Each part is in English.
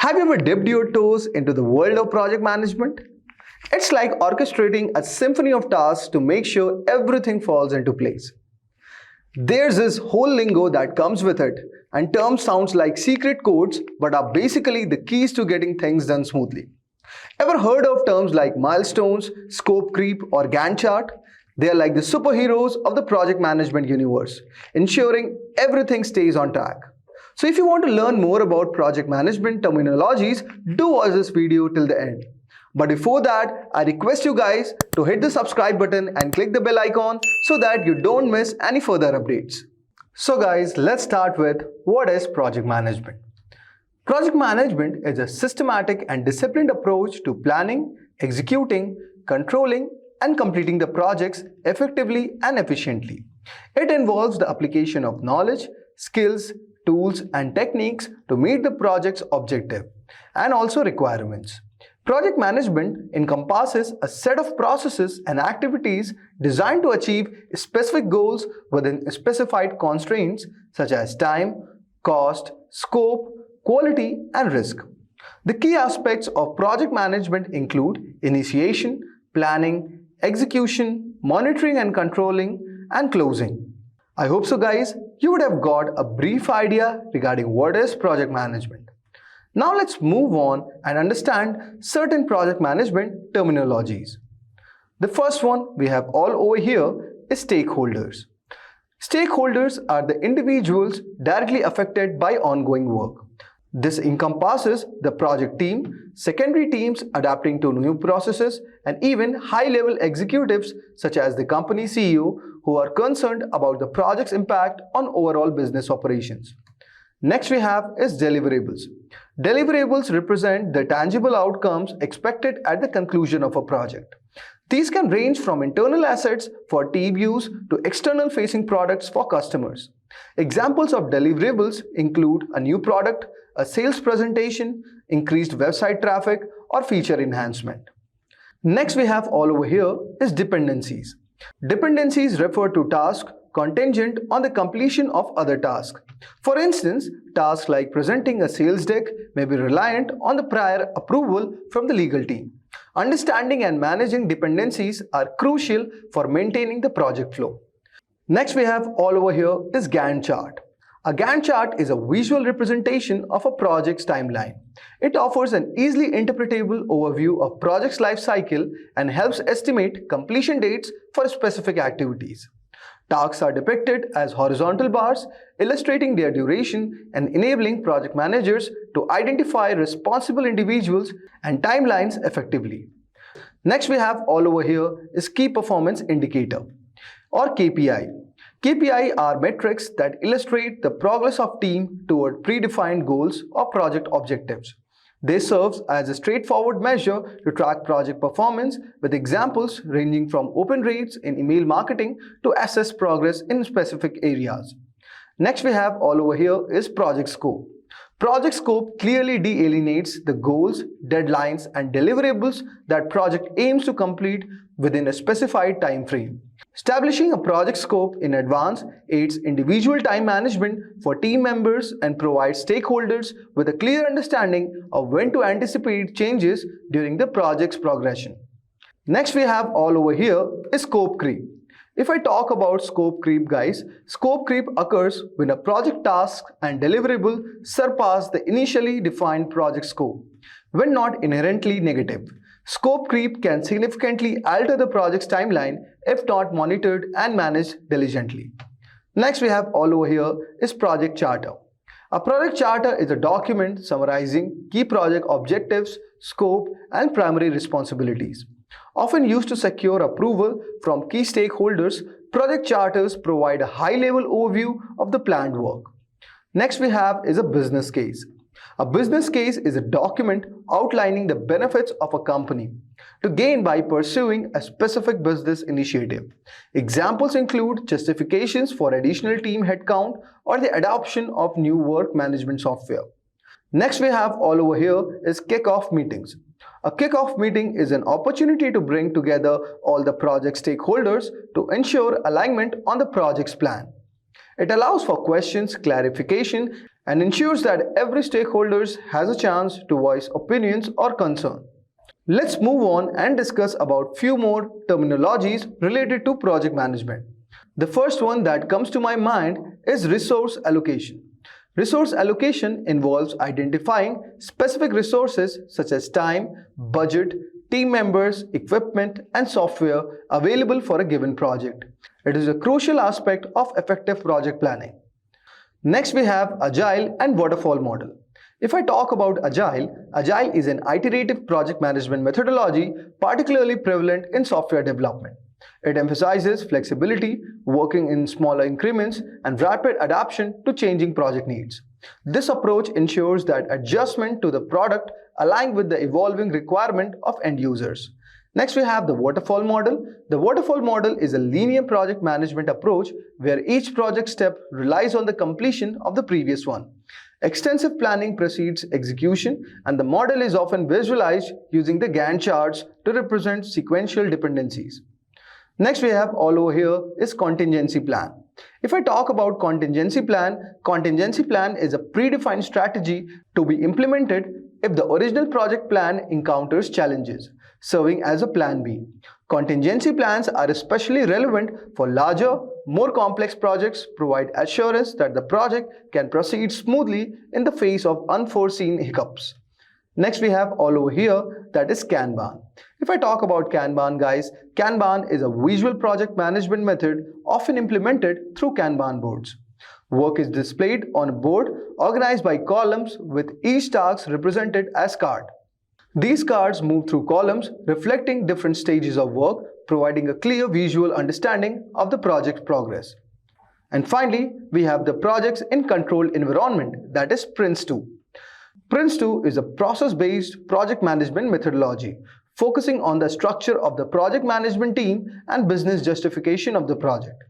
Have you ever dipped your toes into the world of project management? It's like orchestrating a symphony of tasks to make sure everything falls into place. There's this whole lingo that comes with it, and terms sounds like secret codes but are basically the keys to getting things done smoothly. Ever heard of terms like milestones, scope creep, or Gantt chart? They are like the superheroes of the project management universe, ensuring everything stays on track. So if you want to learn more about project management terminologies, do watch this video till the end. But before that, I request you guys to hit the subscribe button and click the bell icon so that you don't miss any further updates. So guys, let's start with what is project management. Project management is a systematic and disciplined approach to planning, executing, controlling, and completing the projects effectively and efficiently. It involves the application of knowledge, skills, tools, and techniques to meet the project's objective and also requirements. Project management encompasses a set of processes and activities designed to achieve specific goals within specified constraints such as time, cost, scope, quality, and risk. The key aspects of project management include initiation, planning, execution, monitoring and controlling, and closing. I hope so guys, you would have got a brief idea regarding what is project management. Now let's move on and understand certain project management terminologies. The first one we have all over here is stakeholders. Stakeholders are the individuals directly affected by ongoing work. This encompasses the project team, secondary teams adapting to new processes, and even high-level executives such as the company CEO who are concerned about the project's impact on overall business operations. Next we have is deliverables. Deliverables represent the tangible outcomes expected at the conclusion of a project. These can range from internal assets for team use to external facing products for customers. Examples of deliverables include a new product, a sales presentation, increased website traffic, or feature enhancement. Next we have all over here is dependencies. Dependencies refer to tasks contingent on the completion of other tasks. For instance, tasks like presenting a sales deck may be reliant on the prior approval from the legal team. Understanding and managing dependencies are crucial for maintaining the project flow. Next we have all over here is Gantt chart. A Gantt chart is a visual representation of a project's timeline. It offers an easily interpretable overview of project's life cycle and helps estimate completion dates for specific activities. Tasks are depicted as horizontal bars, illustrating their duration and enabling project managers to identify responsible individuals and timelines effectively. Next we have all over here is Key Performance Indicator or KPI. KPI are metrics that illustrate the progress of team toward predefined goals or project objectives. They serve as a straightforward measure to track project performance with examples ranging from open rates in email marketing to assess progress in specific areas. Next we have all over here is project scope. Project scope clearly delineates the goals, deadlines, and deliverables that project aims to complete within a specified time frame. Establishing a project scope in advance aids individual time management for team members and provides stakeholders with a clear understanding of when to anticipate changes during the project's progression. Next we have all over here is scope creep. If I talk about scope creep guys, scope creep occurs when a project task and deliverable surpass the initially defined project scope. When not inherently negative, scope creep can significantly alter the project's timeline if not monitored and managed diligently. Next we have all over here is project charter. A project charter is a document summarizing key project objectives, scope, and primary responsibilities. Often used to secure approval from key stakeholders, project charters provide a high-level overview of the planned work. Next we have is a business case. A business case is a document outlining the benefits of a company to gain by pursuing a specific business initiative. Examples include justifications for additional team headcount or the adoption of new work management software. Next we have all over here is kickoff meetings. A kickoff meeting is an opportunity to bring together all the project stakeholders to ensure alignment on the project's plan. It allows for questions, clarification, and ensures that every stakeholder has a chance to voice opinions or concern. Let's move on and discuss about few more terminologies related to project management. The first one that comes to my mind is resource allocation. Resource allocation involves identifying specific resources such as time, budget, team members, equipment, and software available for a given project. It is a crucial aspect of effective project planning. Next, we have Agile and Waterfall model. If I talk about Agile is an iterative project management methodology particularly prevalent in software development. It emphasizes flexibility, working in smaller increments, and rapid adaptation to changing project needs. This approach ensures that adjustment to the product align with the evolving requirement of end users. Next, we have the waterfall model. The waterfall model is a linear project management approach where each project step relies on the completion of the previous one. Extensive planning precedes execution, and the model is often visualized using the Gantt charts to represent sequential dependencies. Next, we have all over here is contingency plan. If I talk about contingency plan is a predefined strategy to be implemented if the original project plan encounters challenges, serving as a plan B. Contingency plans are especially relevant for larger, more complex projects, provide assurance that the project can proceed smoothly in the face of unforeseen hiccups. Next, we have all over here, that is Kanban. If I talk about Kanban, guys, Kanban is a visual project management method often implemented through Kanban boards. Work is displayed on a board organized by columns with each task represented as card. These cards move through columns reflecting different stages of work, providing a clear visual understanding of the project's progress. And finally, we have the projects in controlled environment, that is Prince2. Prince2 is a process-based project management methodology focusing on the structure of the project management team and business justification of the project.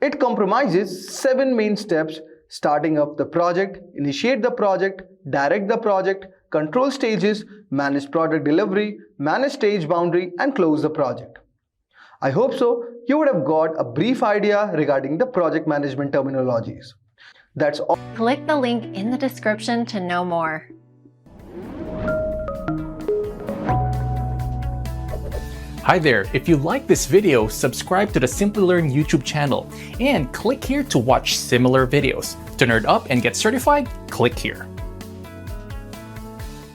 It comprises 7 main steps: starting up the project, initiate the project, direct the project, control stages, manage product delivery, manage stage boundary, and close the project. I hope so you would have got a brief idea regarding the project management terminologies. That's all. Click the link in the description to know more. Hi there, if you like this video, subscribe to the Simplilearn YouTube channel and click here to watch similar videos. To nerd up and get certified, click here.